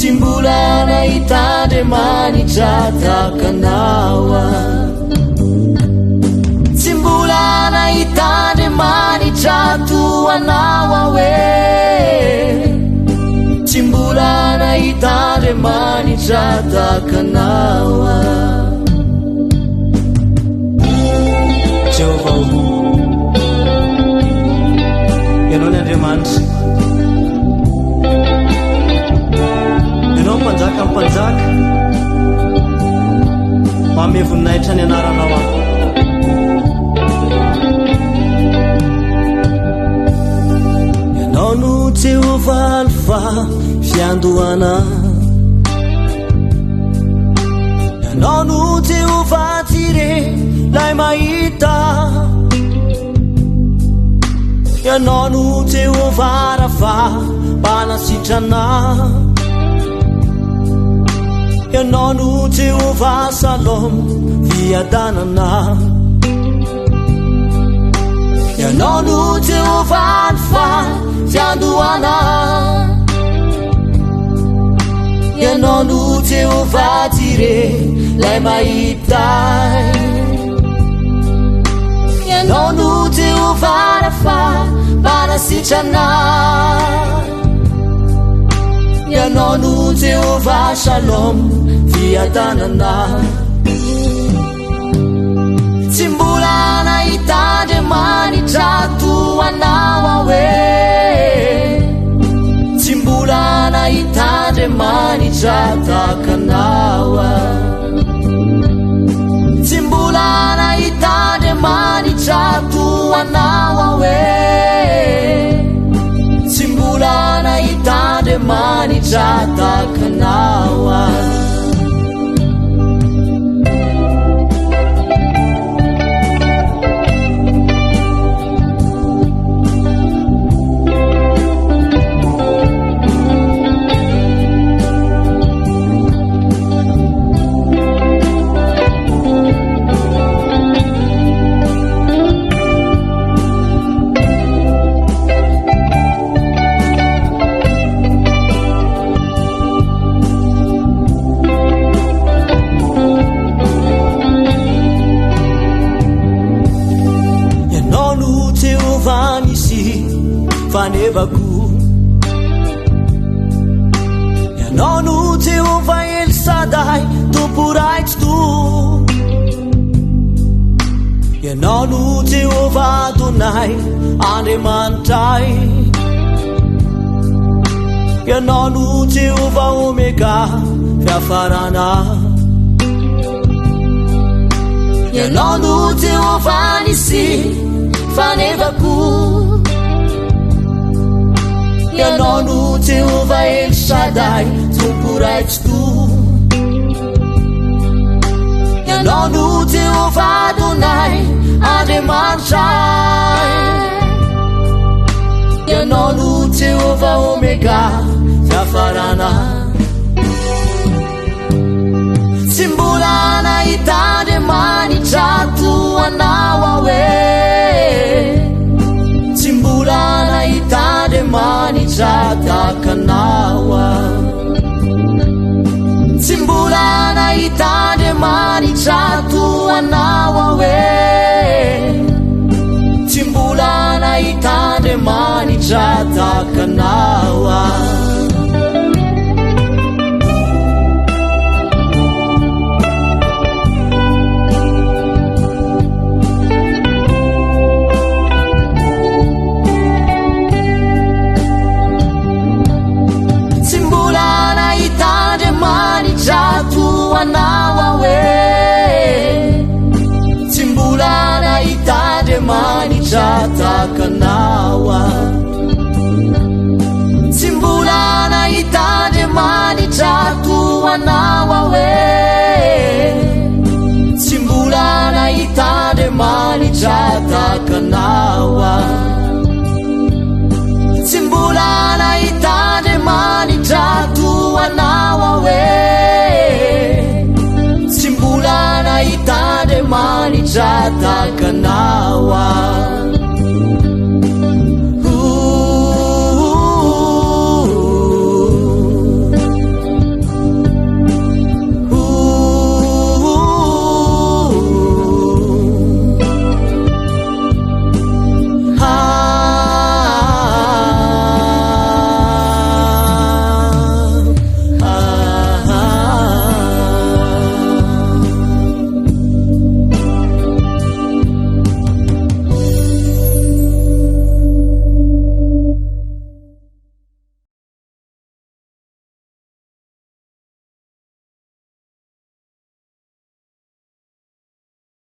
Timbulana itande manitra takanawa Timbulana itande manitra tuanawa we Timbulana itande manitra takanawa Jehovah Yanone Andriamanitra Mpanjaka mpanjaka mame voninahitra ny anaranao aho ianao no Jehovah Alpha fiandohana ianao no Jehovah Jireh lay mahita ianao no Jehovah Rafa mpanasitrana ianao no Jehovah Salom fiadanana ianao no Jehovah Alpha fiandohana ianao no Jehovah Jireh lay mahita ianao no Jehovah Rafa mpanasitrana ianao no Jehovah Shalom fiadanana tsy mbola nahitandre manitra toanao awe tsy mbola nahitandre manitra takanawa tsy mbola nahitandre manitra toanao awe tsy mbola nahitandre manitra takanawa fanevako ianao no Jehovah El Shaddai tompo raitry to ianao no Jehovah Adonai Andriamanitray ianao no Jehovah Omega fiafarana ianao no Jehovah Nissi fanevako ianao no Jehovah El Shaddai tompo raitry to ianao no Jehovah Adonai Andriamanitray ianao no Jehovah Omega fiafarana tsy mbola nahitandre manitra toanao awe tsy mbola nahitandre manitra takanawa tsy mbola nahitandre manitra toanao awe tsy mbola nahitandre manitra takanawa toanao awe tsy mbola nahitandre manitra takanawa tsy mbola katakanawang